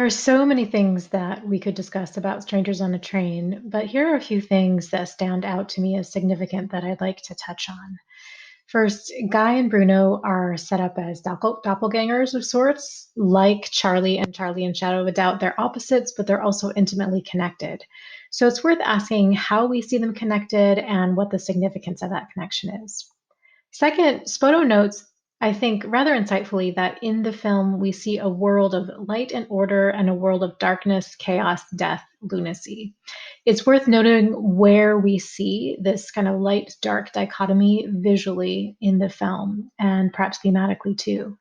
are so many things that we could discuss about Strangers on a Train, but here are a few things that stand out to me as significant that I'd like to touch on. First, Guy and Bruno are set up as doppelgangers of sorts. Like Charlie and Shadow of a Doubt, they're opposites, but they're also intimately connected. So it's worth asking how we see them connected and what the significance of that connection is. Second, Spoto notes, I think rather insightfully, that in the film we see a world of light and order and a world of darkness, chaos, death, lunacy. It's worth noting where we see this kind of light dark dichotomy visually in the film and perhaps thematically too.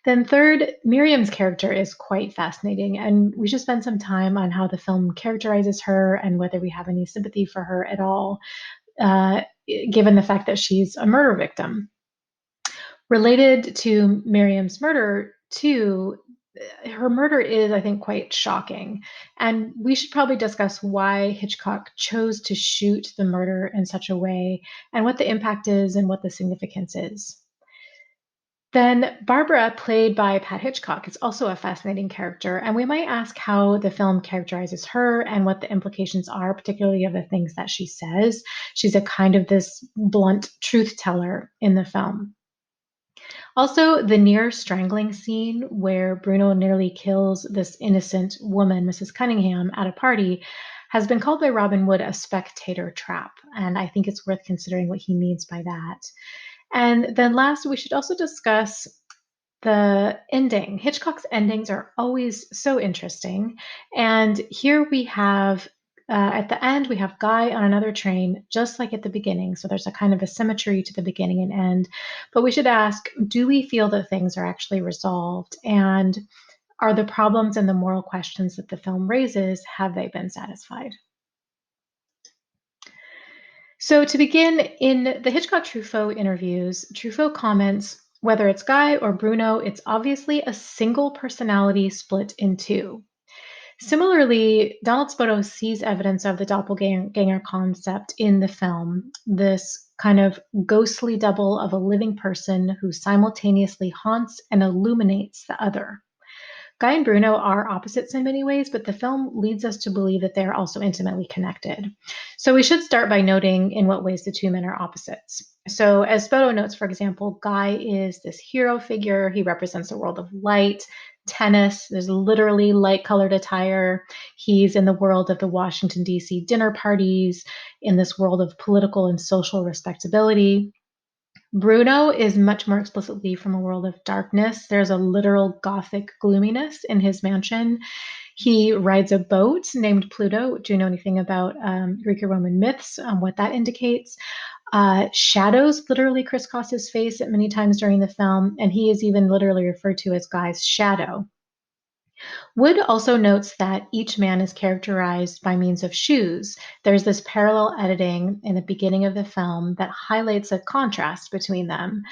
Then, third, Miriam's character is quite fascinating, and we should spend some time on how the film characterizes her and whether we have any sympathy for her at all, uh, given the fact that she's a murder victim. Related to Miriam's murder, too, her murder is, I think, quite shocking. And we should probably discuss why Hitchcock chose to shoot the murder in such a way and what the impact is and what the significance is. Then Barbara, played by Pat Hitchcock, is also a fascinating character, and we might ask how the film characterizes her and what the implications are, particularly of the things that she says. She's a kind of this blunt truth teller in the film. Also, the near strangling scene where Bruno nearly kills this innocent woman, Mrs. Cunningham, at a party has been called by Robin Wood a spectator trap, and I think it's worth considering what he means by that. And then last, we should also discuss the ending. Hitchcock's endings are always so interesting. And here we have, at the end, we have Guy on another train, just like at the beginning. So there's a kind of a symmetry to the beginning and end. But we should ask, do we feel that things are actually resolved? And are the problems and the moral questions that the film raises, have they been satisfied? So, to begin, in the Hitchcock Truffaut interviews, Truffaut comments, whether it's Guy or Bruno, it's obviously a single personality split in two. Similarly, Donald Spoto sees evidence of the doppelganger concept in the film, this kind of ghostly double of a living person who simultaneously haunts and illuminates the other. Guy and Bruno are opposites in many ways, but the film leads us to believe that they are also intimately connected. So we should start by noting in what ways the two men are opposites. So, as Spoto notes, for example, Guy is this hero figure. He represents a world of light, tennis. There's literally light colored attire. He's in the world of the Washington, D.C. dinner parties, in this world of political and social respectability. Bruno is much more explicitly from a world of darkness. There's a literal gothic gloominess in his mansion. He rides a boat named Pluto. Do you know anything about Greek or Roman myths, what that indicates? Shadows literally crisscross his face at many times during the film, and he is even literally referred to as Guy's shadow. Wood also notes that each man is characterized by means of shoes. There's this parallel editing in the beginning of the film that highlights a contrast between them.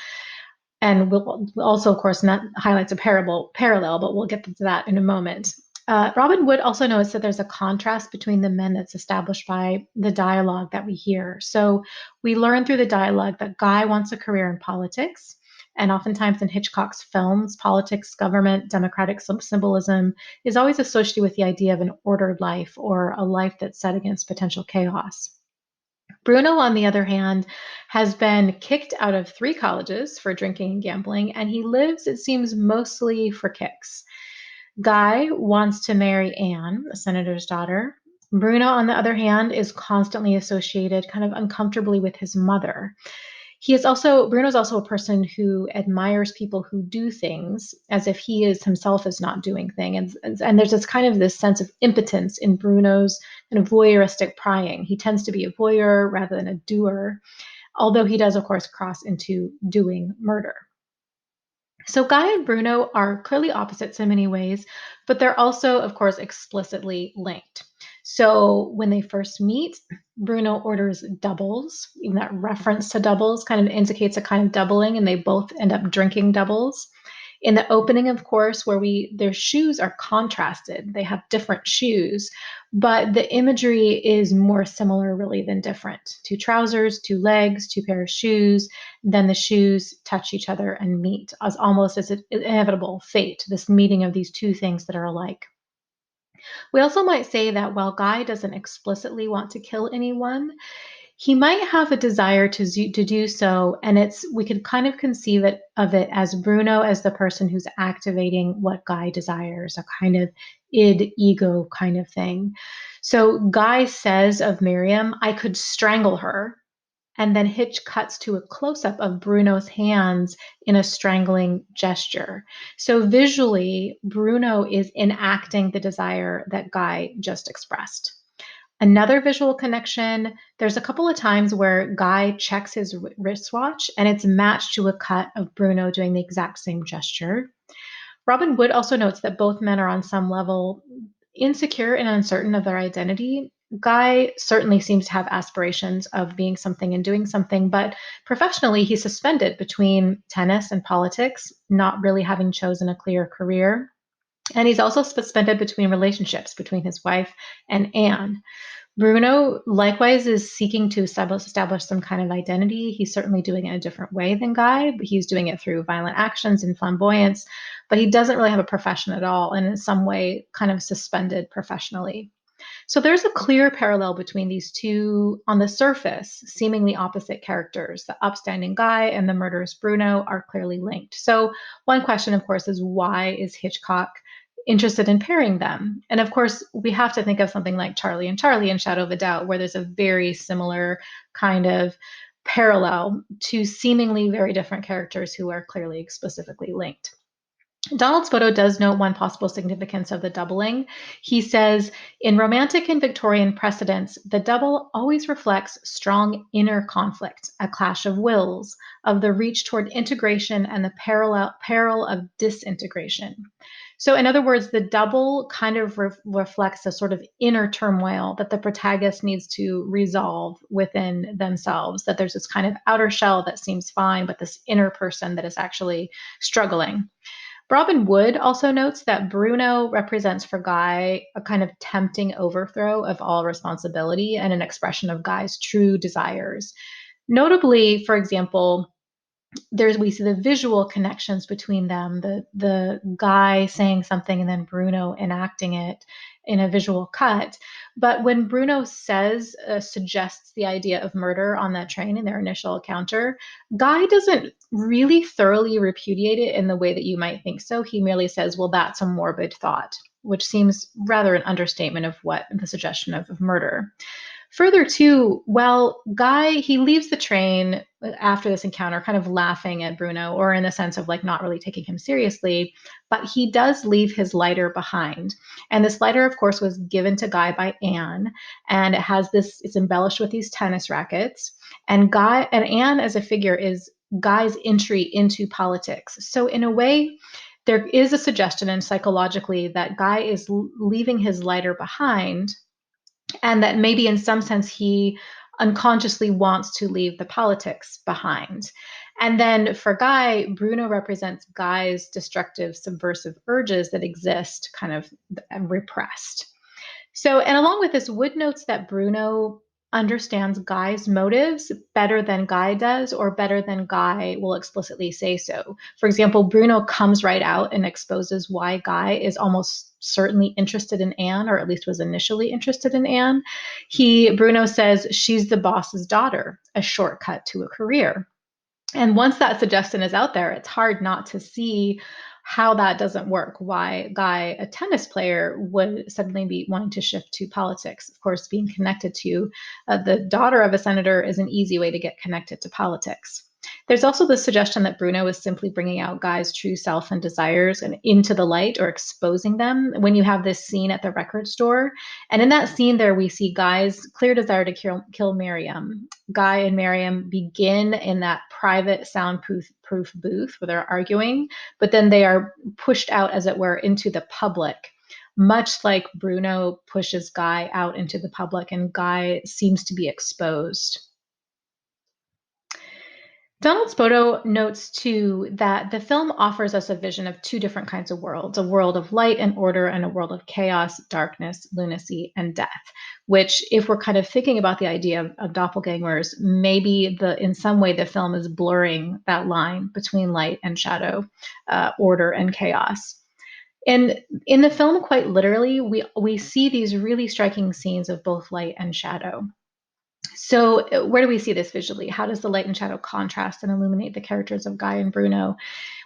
And we'll also, of course, not highlights a parallel, but we'll get to that in a moment. Robin Wood also notes that there's a contrast between the men that's established by the dialogue that we hear. So we learn through the dialogue that Guy wants a career in politics. And oftentimes in Hitchcock's films, politics, government, democratic symbolism is always associated with the idea of an ordered life or a life that's set against potential chaos. Bruno, on the other hand, has been kicked out of three colleges for drinking and gambling, and he lives, it seems, mostly for kicks. Guy wants to marry Anne, a senator's daughter. Bruno, on the other hand, is constantly associated kind of uncomfortably with his mother. Bruno's also a person who admires people who do things as if he is himself is not doing things. And there's this sense of impotence in Bruno's kind of voyeuristic prying. He tends to be a voyeur rather than a doer, although he does, of course, cross into doing murder. So Guy and Bruno are clearly opposites in many ways, but they're also, of course, explicitly linked. So when they first meet, Bruno orders doubles. Even that reference to doubles kind of indicates a kind of doubling, and they both end up drinking doubles. In the opening, of course, where their shoes are contrasted, they have different shoes, but the imagery is more similar, really, than different. Two trousers, two legs, two pair of shoes, then the shoes touch each other and meet, as almost as an inevitable fate, this meeting of these two things that are alike. We also might say that while Guy doesn't explicitly want to kill anyone, he might have a desire to do so, and we could kind of conceive of it as Bruno as the person who's activating what Guy desires, a kind of id ego kind of thing. So Guy says of Miriam, "I could strangle her." And then Hitch cuts to a close up of Bruno's hands in a strangling gesture. So visually, Bruno is enacting the desire that Guy just expressed. Another visual connection, there's a couple of times where Guy checks his wristwatch and it's matched to a cut of Bruno doing the exact same gesture. Robin Wood also notes that both men are on some level insecure and uncertain of their identity. Guy certainly seems to have aspirations of being something and doing something, but professionally, he's suspended between tennis and politics, not really having chosen a clear career. And he's also suspended between relationships between his wife and Anne. Bruno likewise is seeking to establish some kind of identity. He's certainly doing it a different way than Guy, but he's doing it through violent actions and flamboyance, but he doesn't really have a profession at all, and in some way kind of suspended professionally. So there's a clear parallel between these two, on the surface, seemingly opposite characters. The upstanding Guy and the murderous Bruno are clearly linked. So one question, of course, is why is Hitchcock interested in pairing them? And of course, we have to think of something like Charlie and Charlie in Shadow of a Doubt, where there's a very similar kind of parallel to seemingly very different characters who are clearly specifically linked. Donald Spoto does note one possible significance of the doubling. He says, in romantic and Victorian precedents, the double always reflects strong inner conflict, a clash of wills, of the reach toward integration and the peril of disintegration. So, in other words, the double kind of reflects a sort of inner turmoil that the protagonist needs to resolve within themselves, that there's this kind of outer shell that seems fine, but this inner person that is actually struggling. Robin Wood also notes that Bruno represents for Guy a kind of tempting overthrow of all responsibility and an expression of Guy's true desires. Notably, for example, we see the visual connections between them, the Guy saying something and then Bruno enacting it in a visual cut. But when Bruno suggests the idea of murder on that train in their initial encounter, Guy doesn't really thoroughly repudiate it in the way that you might think so. He merely says, well, that's a morbid thought, which seems rather an understatement of what the suggestion of murder. Further too, well, Guy, he leaves the train after this encounter kind of laughing at Bruno, or in the sense of like not really taking him seriously, but he does leave his lighter behind. And this lighter, of course, was given to Guy by Anne, and it's embellished with these tennis rackets. And Anne as a figure is Guy's entry into politics. So in a way, there is a suggestion, and psychologically, that Guy is leaving his lighter behind, and that maybe in some sense he unconsciously wants to leave the politics behind. And then for Guy, Bruno represents Guy's destructive, subversive urges that exist kind of repressed. So, and along with this, Wood notes that Bruno understands Guy's motives better than Guy does, or better than Guy will explicitly say so. For example, Bruno comes right out and exposes why Guy is almost certainly interested in Anne, or at least was initially interested in Anne. Bruno says she's the boss's daughter, a shortcut to a career. And once that suggestion is out there, it's hard not to see how that doesn't work. Why Guy, a tennis player, would suddenly be wanting to shift to politics. Of course, being connected to the daughter of a senator is an easy way to get connected to politics. There's also the suggestion that Bruno is simply bringing out Guy's true self and desires and into the light, or exposing them, when you have this scene at the record store. And in that scene there, we see Guy's clear desire to kill Miriam. Guy and Miriam begin in that private soundproof booth where they're arguing, but then they are pushed out, as it were, into the public, much like Bruno pushes Guy out into the public, and Guy seems to be exposed. Donald Spoto notes too that the film offers us a vision of two different kinds of worlds, a world of light and order and a world of chaos, darkness, lunacy, and death, which, if we're kind of thinking about the idea of doppelgangers, maybe in some way the film is blurring that line between light and shadow, order and chaos. And in the film, quite literally, we see these really striking scenes of both light and shadow. So, where do we see this visually? How does the light and shadow contrast and illuminate the characters of Guy and Bruno?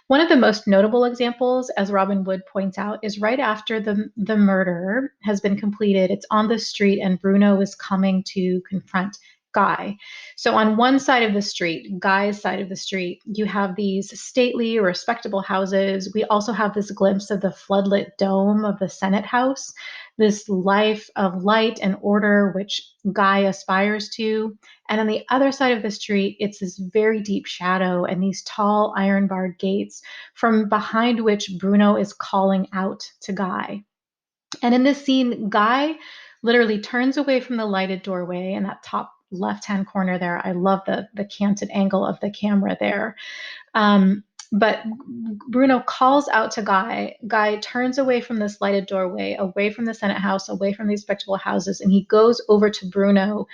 One of the most notable examples, as Robin Wood points out, is right after the murder has been completed. It's on the street, and Bruno is coming to confront Guy. So, on one side of the street, Guy's side of the street, you have these stately, respectable houses. We also have this glimpse of the floodlit dome of the Senate House, this life of light and order, which Guy aspires to. And on the other side of the street, it's this very deep shadow and these tall iron barred gates from behind which Bruno is calling out to Guy. And in this scene, Guy literally turns away from the lighted doorway in that top left hand corner there. I love the canted angle of the camera there. But Bruno calls out to Guy. Guy turns away from this lighted doorway, away from the Senate House, away from these respectable houses, and he goes over to Bruno,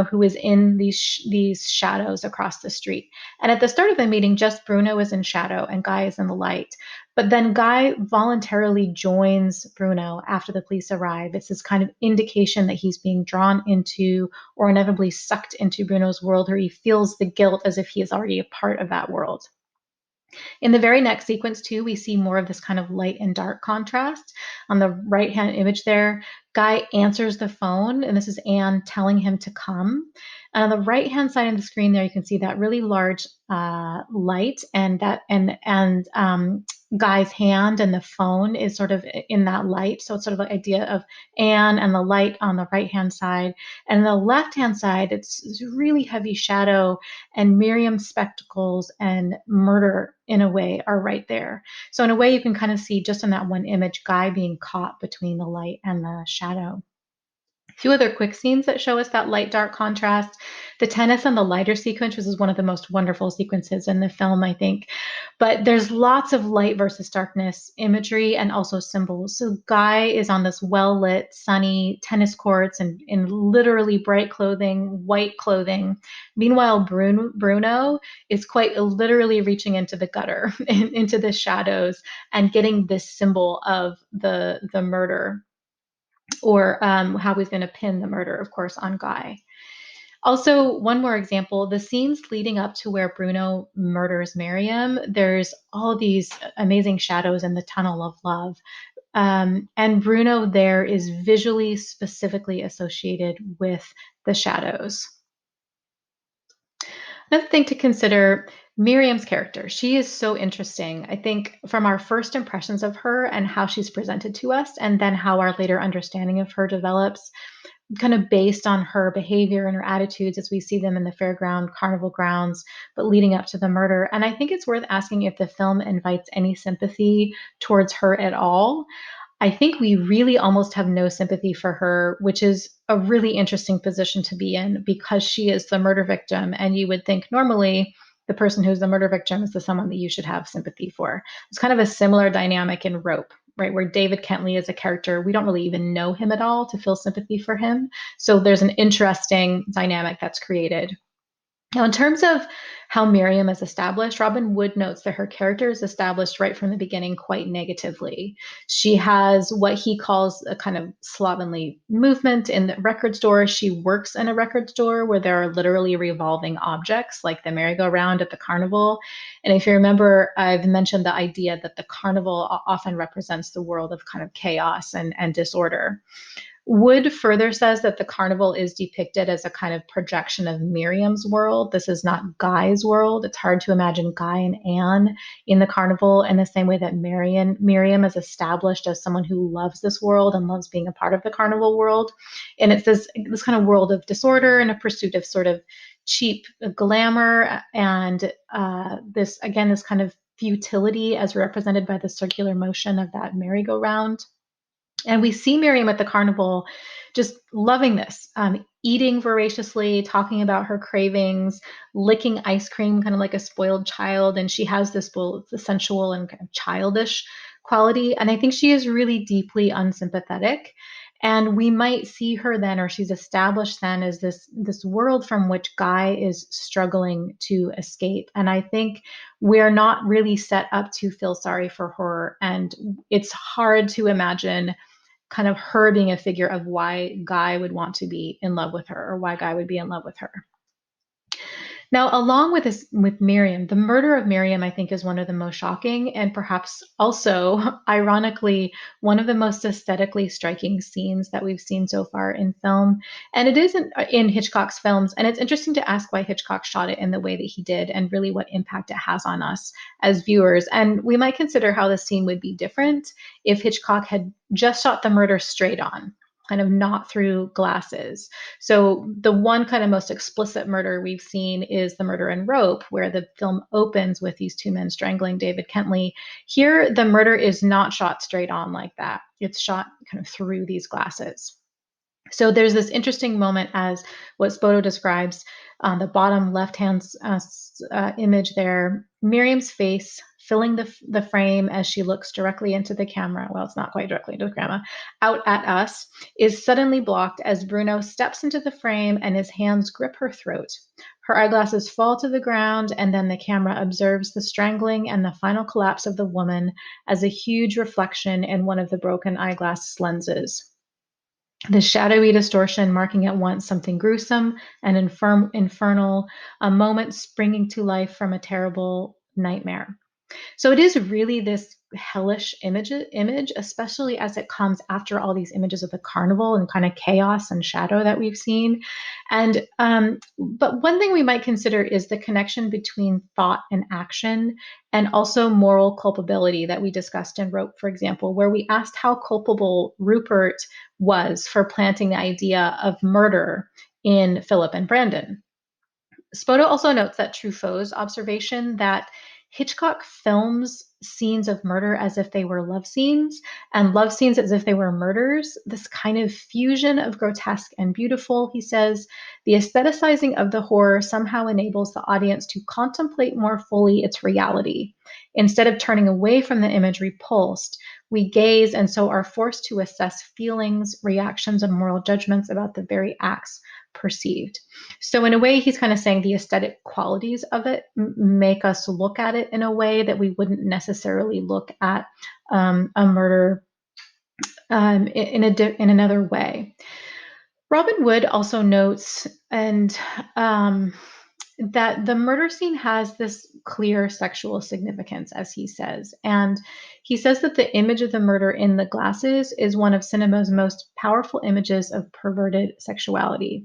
who is in these shadows across the street. And at the start of the meeting, just Bruno is in shadow and Guy is in the light. But then Guy voluntarily joins Bruno after the police arrive. It's this kind of indication that he's being drawn into or inevitably sucked into Bruno's world, or he feels the guilt as if he is already a part of that world. In the very next sequence, too, we see more of this kind of light and dark contrast. On the right hand image there, Guy answers the phone, and this is Anne telling him to come. And on the right hand side of the screen, there you can see that really large light, and Guy's hand and the phone is sort of in that light. So it's sort of the idea of Anne and the light on the right hand side, and the left hand side, it's really heavy shadow, and Miriam's spectacles and murder in a way are right there. So in a way, you can kind of see just in that one image, Guy being caught between the light and the shadow. A few other quick scenes that show us that light dark contrast. The tennis and the lighter sequence, which is one of the most wonderful sequences in the film, I think. But there's lots of light versus darkness imagery and also symbols. So Guy is on this well lit, sunny tennis courts and in literally bright clothing, white clothing. Meanwhile, Bruno is quite literally reaching into the gutter, into the shadows, and getting this symbol of the murder, or how he's going to pin the murder, of course, on Guy. Also, one more example, the scenes leading up to where Bruno murders Miriam, there's all these amazing shadows in the tunnel of love. And Bruno there is visually specifically associated with the shadows. Another thing to consider, Miriam's character. She is so interesting. I think from our first impressions of her and how she's presented to us, and then how our later understanding of her develops, kind of based on her behavior and her attitudes as we see them in the fairground carnival grounds, but leading up to the murder. And I think it's worth asking if the film invites any sympathy towards her at all. I think we really almost have no sympathy for her, which is a really interesting position to be in because she is the murder victim. And you would think normally the person who's the murder victim is the someone that you should have sympathy for. It's kind of a similar dynamic in Rope, right? Where David Kentley is a character, we don't really even know him at all to feel sympathy for him. So there's an interesting dynamic that's created. Now, in terms of how Miriam is established, Robin Wood notes that her character is established right from the beginning quite negatively. She has what he calls a kind of slovenly movement in the record store. She works in a record store where there are literally revolving objects like the merry-go-round at the carnival. And if you remember, I've mentioned the idea that the carnival often represents the world of kind of chaos and disorder. Wood further says that the carnival is depicted as a kind of projection of Miriam's world. This is not Guy's world. It's hard to imagine Guy and Anne in the carnival in the same way that Miriam is established as someone who loves this world and loves being a part of the carnival world. And it's this kind of world of disorder and a pursuit of sort of cheap glamour and this kind of futility as represented by the circular motion of that merry-go-round. And we see Miriam at the carnival just loving this, eating voraciously, talking about her cravings, licking ice cream, kind of like a spoiled child. And she has this both sensual and kind of childish quality. And I think she is really deeply unsympathetic. And we might see her then, or she's established then, as this world from which Guy is struggling to escape. And I think we're not really set up to feel sorry for her. And it's hard to imagine kind of her being a figure of why Guy would want to be in love with her, or why Guy would be in love with her. Now, along with this, with Miriam, the murder of Miriam, I think, is one of the most shocking and perhaps also, ironically, one of the most aesthetically striking scenes that we've seen so far in film. And it is in Hitchcock's films. And it's interesting to ask why Hitchcock shot it in the way that he did and really what impact it has on us as viewers. And we might consider how the scene would be different if Hitchcock had just shot the murder straight on, kind of not through glasses. So the one kind of most explicit murder we've seen is the murder in Rope, where the film opens with these two men strangling David Kentley. Here, the murder is not shot straight on like that. It's shot kind of through these glasses. So there's this interesting moment, as what Spoto describes on the bottom left-hand image there. Miriam's face filling the frame as she looks directly into the camera. Well, it's not quite directly into the camera, out at us, is suddenly blocked as Bruno steps into the frame and his hands grip her throat. Her eyeglasses fall to the ground, and then the camera observes the strangling and the final collapse of the woman as a huge reflection in one of the broken eyeglass lenses. The shadowy distortion marking at once something gruesome and infernal, a moment springing to life from a terrible nightmare. So it is really this hellish image, especially as it comes after all these images of the carnival and kind of chaos and shadow that we've seen. And but one thing we might consider is the connection between thought and action, and also moral culpability that we discussed in Rope, for example, where we asked how culpable Rupert was for planting the idea of murder in Philip and Brandon. Spoto also notes that Truffaut's observation that Hitchcock films scenes of murder as if they were love scenes, and love scenes as if they were murders. This kind of fusion of grotesque and beautiful, he says, the aestheticizing of the horror somehow enables the audience to contemplate more fully its reality. Instead of turning away from the image repulsed, we gaze and so are forced to assess feelings, reactions, and moral judgments about the very acts perceived. So, in a way, he's kind of saying the aesthetic qualities of it make us look at it in a way that we wouldn't necessarily look at a murder in another way. Robin Wood also notes that the murder scene has this clear sexual significance, as he says. And he says that the image of the murder in the glasses is one of cinema's most powerful images of perverted sexuality.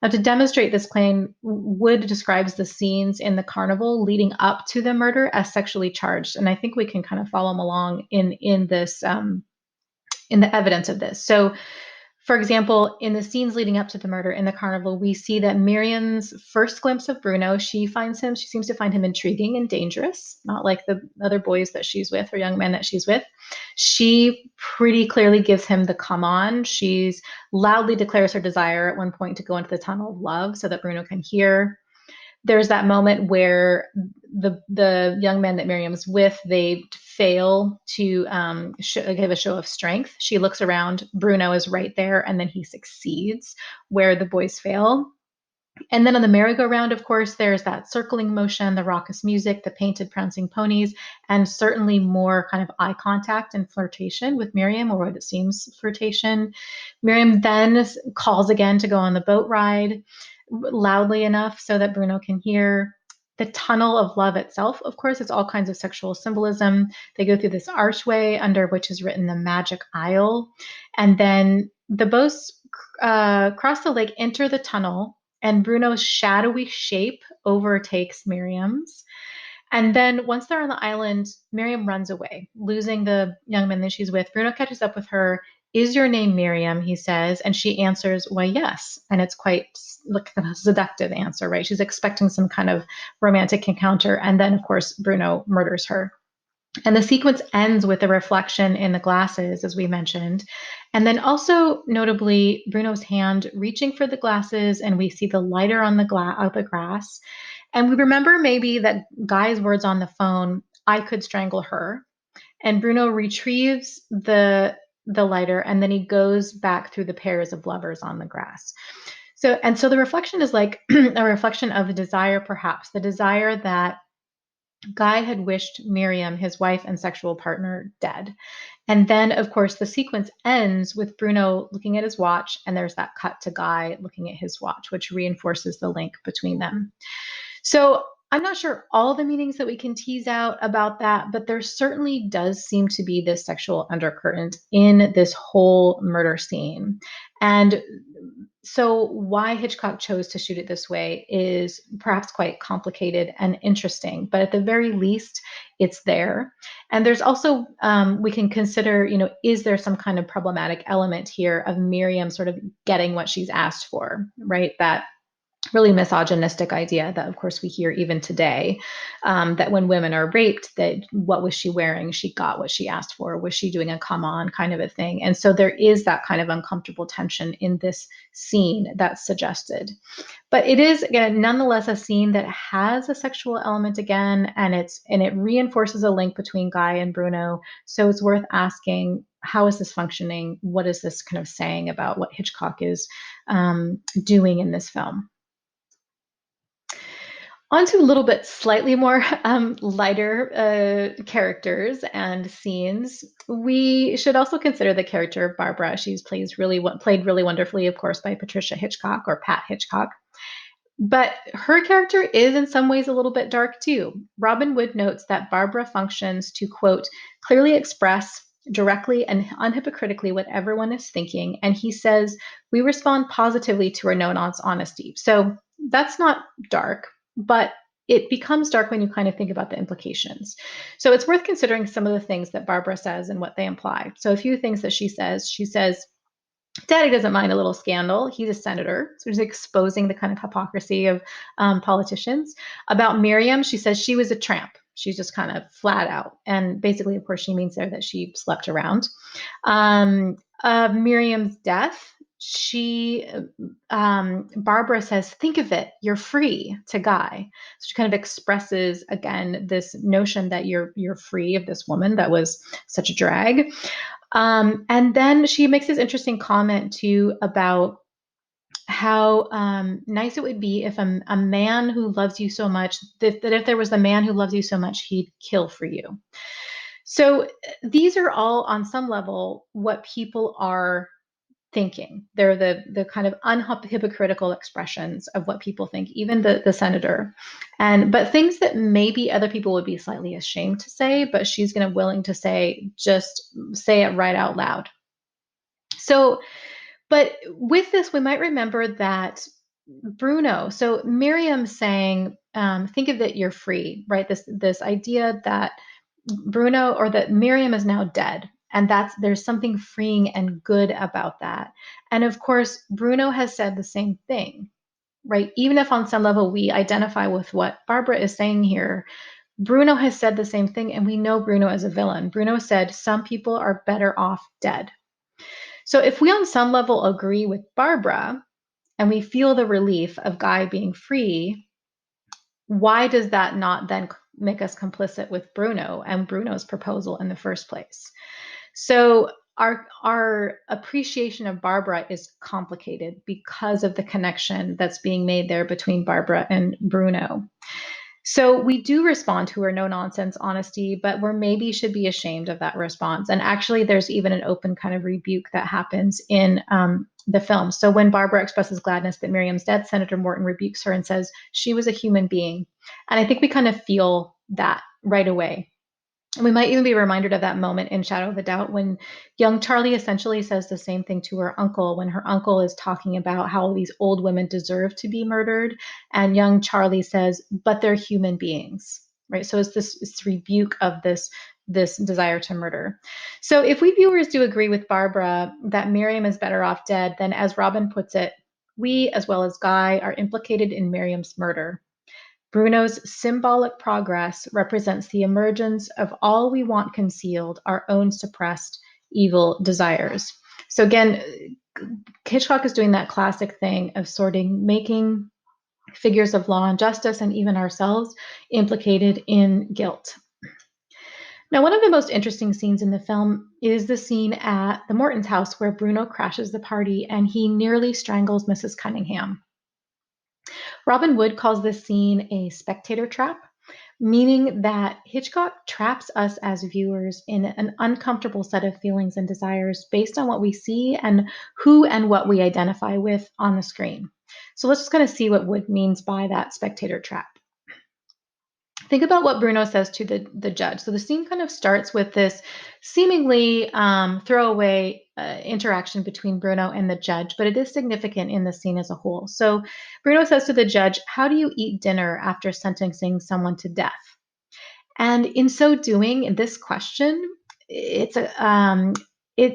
Now, to demonstrate this claim, Wood describes the scenes in the carnival leading up to the murder as sexually charged. And I think we can kind of follow him along in this in the evidence of this. So, for example, in the scenes leading up to the murder in the carnival, we see that Miriam's first glimpse of Bruno, she seems to find him intriguing and dangerous, not like the other boys that she's with or young men that she's with. She pretty clearly gives him the come on. She's loudly declares her desire at one point to go into the tunnel of love so that Bruno can hear. There's that moment where the young men that Miriam's with, they fail to give a show of strength. She looks around, Bruno is right there, and then he succeeds where the boys fail. And then on the merry-go-round, of course, there's that circling motion, the raucous music, the painted prancing ponies, and certainly more kind of eye contact and flirtation with Miriam, or what it seems flirtation. Miriam then calls again to go on the boat ride loudly enough so that Bruno can hear. The tunnel of love itself, of course, it's all kinds of sexual symbolism. They go through this archway under which is written the magic isle. And then the boats cross the lake, enter the tunnel, and Bruno's shadowy shape overtakes Miriam's. And then once they're on the island, Miriam runs away, losing the young man that she's with. Bruno catches up with her. Is your name Miriam? He says. And she answers, why, yes. And it's quite like a seductive answer, right? She's expecting some kind of romantic encounter. And then, of course, Bruno murders her. And the sequence ends with a reflection in the glasses, as we mentioned. And then also, notably, Bruno's hand reaching for the glasses, and we see the lighter on the grass. And we remember maybe that Guy's words on the phone, I could strangle her. And Bruno retrieves the lighter, and then he goes back through the pairs of lovers on the grass. So the reflection is like a reflection of the desire, perhaps the desire that Guy had wished Miriam, his wife and sexual partner, dead. And then, of course, the sequence ends with Bruno looking at his watch, and there's that cut to Guy looking at his watch, which reinforces the link between them. So I'm not sure all the meanings that we can tease out about that, but there certainly does seem to be this sexual undercurrent in this whole murder scene. And so, why Hitchcock chose to shoot it this way is perhaps quite complicated and interesting, but at the very least, it's there. And there's also, we can consider, is there some kind of problematic element here of Miriam sort of getting what she's asked for, right? That really misogynistic idea that of course we hear even today, that when women are raped, that what was she wearing, she got what she asked for, was she doing a come on kind of a thing. And so there is that kind of uncomfortable tension in this scene that's suggested, but it is again nonetheless a scene that has a sexual element again, and it reinforces a link between Guy and Bruno. So it's worth asking, how is this functioning? What is this kind of saying about what Hitchcock is doing in this film? On to a little bit slightly more lighter characters and scenes. We should also consider the character of Barbara. She's played really wonderfully, of course, by Patricia Hitchcock, or Pat Hitchcock. But her character is in some ways a little bit dark too. Robin Wood notes that Barbara functions to, quote, clearly express directly and unhypocritically what everyone is thinking. And he says, we respond positively to her no-nonsense honesty. So that's not dark, but it becomes dark when you kind of think about the implications. So it's worth considering some of the things that Barbara says and what they imply. So a few things that she says. She says, Daddy doesn't mind a little scandal. He's a senator, so he's exposing the kind of hypocrisy of politicians. About Miriam, she says she was a tramp. She's just kind of flat out. And basically, of course, she means there that she slept around. Miriam's death, Barbara says, think of it, you're free, to Guy. So she kind of expresses again this notion that you're free of this woman that was such a drag. And then she makes this interesting comment too about how nice it would be if a man who loves you so much, that if there was a man who loves you so much, he'd kill for you. So these are all on some level what people are thinking. They're the kind of unhypocritical expressions of what people think, even the senator. But things that maybe other people would be slightly ashamed to say, but she's going to willing to say, just say it right out loud. So, but with this, we might remember that Bruno, so Miriam saying, think of it, you're free, right? This idea that Bruno, or that Miriam is now dead, and there's something freeing and good about that. And of course, Bruno has said the same thing, right? Even if on some level we identify with what Barbara is saying here, Bruno has said the same thing, and we know Bruno as a villain. Bruno said some people are better off dead. So if we on some level agree with Barbara and we feel the relief of Guy being free, why does that not then make us complicit with Bruno and Bruno's proposal in the first place? So our appreciation of Barbara is complicated because of the connection that's being made there between Barbara and Bruno. So we do respond to her no nonsense honesty, but we're maybe should be ashamed of that response. And actually, there's even an open kind of rebuke that happens in the film. So when Barbara expresses gladness that Miriam's dead, Senator Morton rebukes her and says she was a human being. And I think we kind of feel that right away. And we might even be reminded of that moment in Shadow of a Doubt when young Charlie essentially says the same thing to her uncle when her uncle is talking about how these old women deserve to be murdered. And young Charlie says, but they're human beings, right? So it's this rebuke of this desire to murder. So if we viewers do agree with Barbara that Miriam is better off dead, then as Robin puts it, we, as well as Guy, are implicated in Miriam's murder. Bruno's symbolic progress represents the emergence of all we want concealed, our own suppressed evil desires. So again, Hitchcock is doing that classic thing of making figures of law and justice and even ourselves implicated in guilt. Now, one of the most interesting scenes in the film is the scene at the Morton's house where Bruno crashes the party and he nearly strangles Mrs. Cunningham. Robin Wood calls this scene a spectator trap, meaning that Hitchcock traps us as viewers in an uncomfortable set of feelings and desires based on what we see and who and what we identify with on the screen. So let's just kind of see what Wood means by that spectator trap. Think about what Bruno says to the judge. So the scene kind of starts with this seemingly throwaway interaction between Bruno and the judge, but it is significant in the scene as a whole. So Bruno says to the judge, "How do you eat dinner after sentencing someone to death?" And in so doing, in this question, it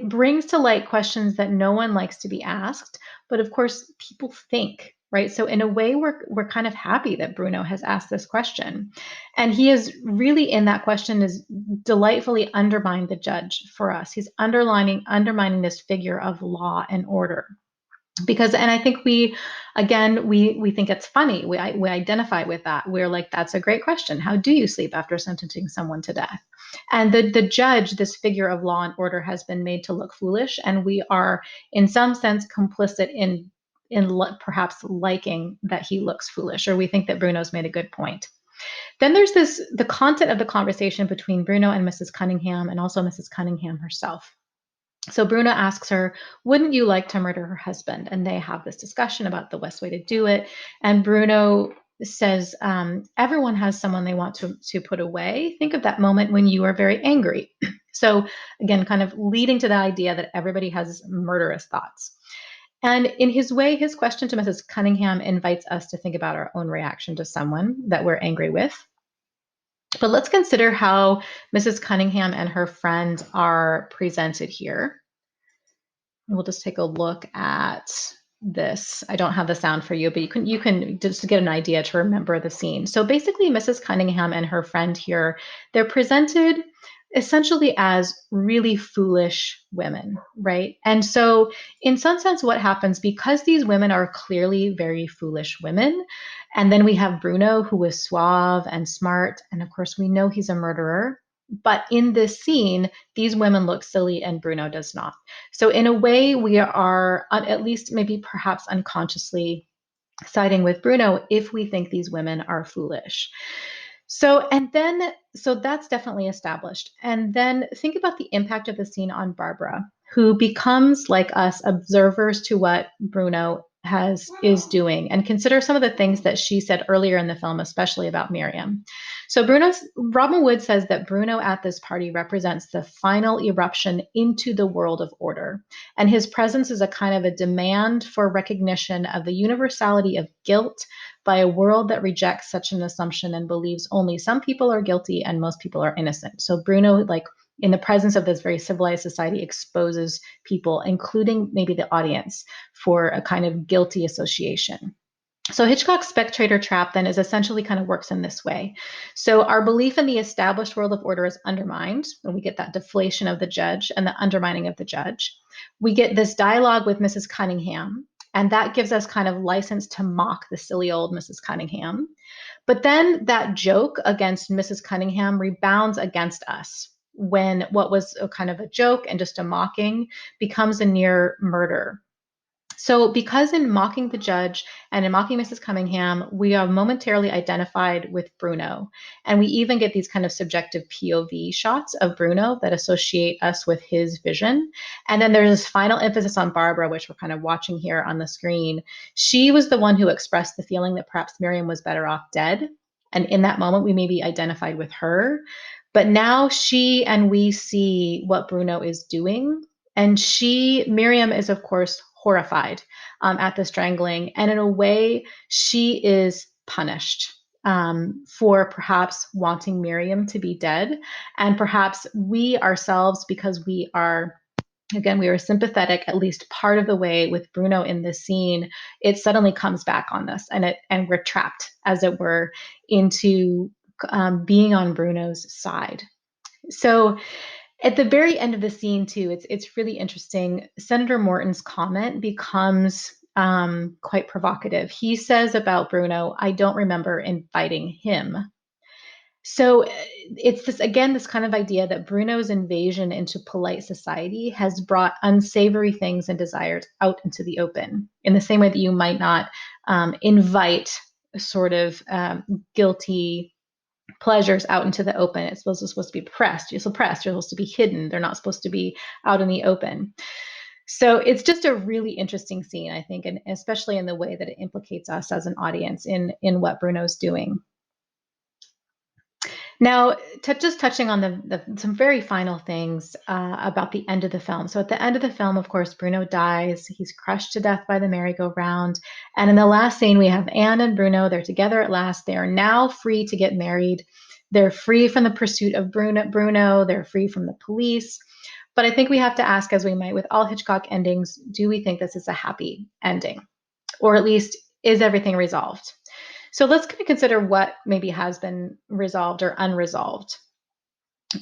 brings to light questions that no one likes to be asked, but of course people think, right? So in a way, we're kind of happy that Bruno has asked this question, and he is really in that question is delightfully undermined the judge for us. He's undermining this figure of law and order because and I think we again we think it's funny, we identify with that, we're like, that's a great question, how do you sleep after sentencing someone to death? And the judge, this figure of law and order, has been made to look foolish, and we are in some sense complicit in perhaps liking that he looks foolish, or we think that Bruno's made a good point. Then there's the content of the conversation between Bruno and Mrs. Cunningham, and also Mrs. Cunningham herself. So Bruno asks her, "Wouldn't you like to murder her husband?" And they have this discussion about the best way to do it. And Bruno says, "Everyone has someone they want to put away. Think of that moment when you are very angry." So again, kind of leading to the idea that everybody has murderous thoughts. And in his way, his question to Mrs. Cunningham invites us to think about our own reaction to someone that we're angry with. But let's consider how Mrs. Cunningham and her friend are presented here. We'll just take a look at this. I don't have the sound for you, but you can just get an idea to remember the scene. So basically, Mrs. Cunningham and her friend here, they're presented essentially as really foolish women, right? And so in some sense, what happens, because these women are clearly very foolish women, and then we have Bruno, who is suave and smart, and of course we know he's a murderer, but in this scene these women look silly and Bruno does not. So in a way, we are at least maybe perhaps unconsciously siding with Bruno if we think these women are foolish. So that's definitely established. And then think about the impact of the scene on Barbara, who becomes like us, observers to what Bruno has is doing, and consider some of the things that she said earlier in the film, especially about Miriam. So Robin Wood says that Bruno at this party represents the final eruption into the world of order, and his presence is a kind of a demand for recognition of the universality of guilt by a world that rejects such an assumption and believes only some people are guilty and most people are innocent. So Bruno, like in the presence of this very civilized society, exposes people, including maybe the audience, for a kind of guilty association. So Hitchcock's spectator trap then is essentially kind of works in this way. So our belief in the established world of order is undermined when we get that deflation of the judge and the undermining of the judge. We get this dialogue with Mrs. Cunningham, and that gives us kind of license to mock the silly old Mrs. Cunningham. But then that joke against Mrs. Cunningham rebounds against us when what was a kind of a joke and just a mocking becomes a near murder. So, because in mocking the judge and in mocking Mrs. Cunningham, we are momentarily identified with Bruno. And we even get these kind of subjective POV shots of Bruno that associate us with his vision. And then there's this final emphasis on Barbara, which we're kind of watching here on the screen. She was the one who expressed the feeling that perhaps Miriam was better off dead. And in that moment, we may be identified with her. But now she and we see what Bruno is doing, and Miriam, is of course horrified at the strangling. And in a way, she is punished for perhaps wanting Miriam to be dead. And perhaps we ourselves, because we are, again, we are sympathetic at least part of the way with Bruno in this scene, it suddenly comes back on us, and we're trapped, as it were, into being on Bruno's side. So at the very end of the scene, too, it's really interesting. Senator Morton's comment becomes quite provocative. He says about Bruno, "I don't remember inviting him." So it's this again, this kind of idea that Bruno's invasion into polite society has brought unsavory things and desires out into the open, in the same way that you might not invite sort of guilty pleasures out into the open. It's supposed to be pressed. You're suppressed. You're supposed to be hidden. They're not supposed to be out in the open. So it's just a really interesting scene, I think, and especially in the way that it implicates us as an audience in what Bruno's doing. Now, just touching on some very final things about the end of the film. So, at the end of the film, of course, Bruno dies. He's crushed to death by the merry-go-round. And in the last scene, we have Anne and Bruno. They're together at last. They are now free to get married. They're free from the pursuit of Bruno. They're free from the police. But I think we have to ask, as we might with all Hitchcock endings, do we think this is a happy ending? Or at least, is everything resolved? So let's kind of consider what maybe has been resolved or unresolved.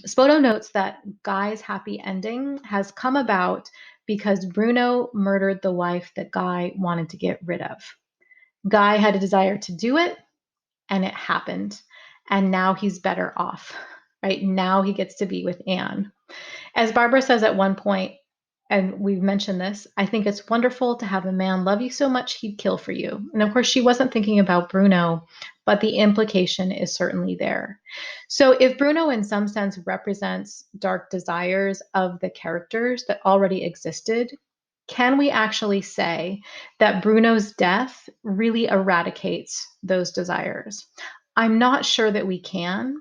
Spoto notes that Guy's happy ending has come about because Bruno murdered the wife that Guy wanted to get rid of. Guy had a desire to do it, and it happened. And now he's better off, right? Now he gets to be with Anne. As Barbara says at one point, and we've mentioned this, I think it's wonderful to have a man love you so much he'd kill for you. And of course, she wasn't thinking about Bruno, but the implication is certainly there. So if Bruno, in some sense, represents dark desires of the characters that already existed, can we actually say that Bruno's death really eradicates those desires? I'm not sure that we can,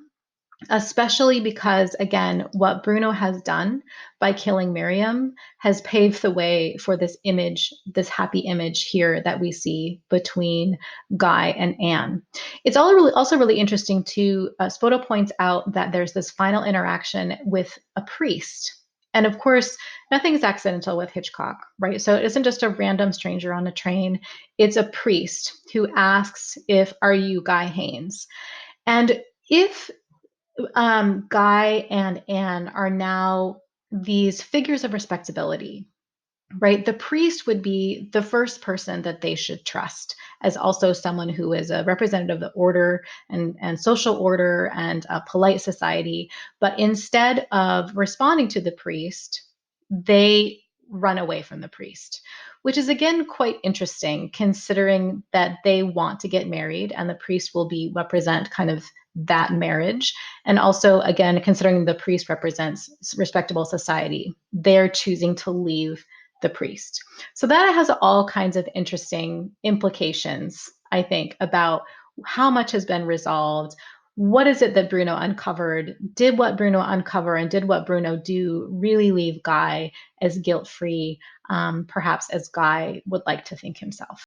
especially because, again, what Bruno has done by killing Miriam has paved the way for this image, this happy image here that we see between Guy and Anne. It's also really interesting to, Spoto points out that there's this final interaction with a priest. And of course, nothing is accidental with Hitchcock, right? So it isn't just a random stranger on a train. It's a priest who asks, if, are you Guy Haines? And if Guy and Anne are now these figures of respectability, right? The priest would be the first person that they should trust as also someone who is a representative of the order and social order and a polite society. But instead of responding to the priest, they run away from the priest, which is again quite interesting considering that they want to get married and the priest will be represent kind of that marriage. And also, again, considering the priest represents respectable society, they're choosing to leave the priest. So that has all kinds of interesting implications, I think, about how much has been resolved. What is it that Bruno uncovered? Did what Bruno uncover and did what Bruno do really leave Guy as guilt free, perhaps as Guy would like to think himself?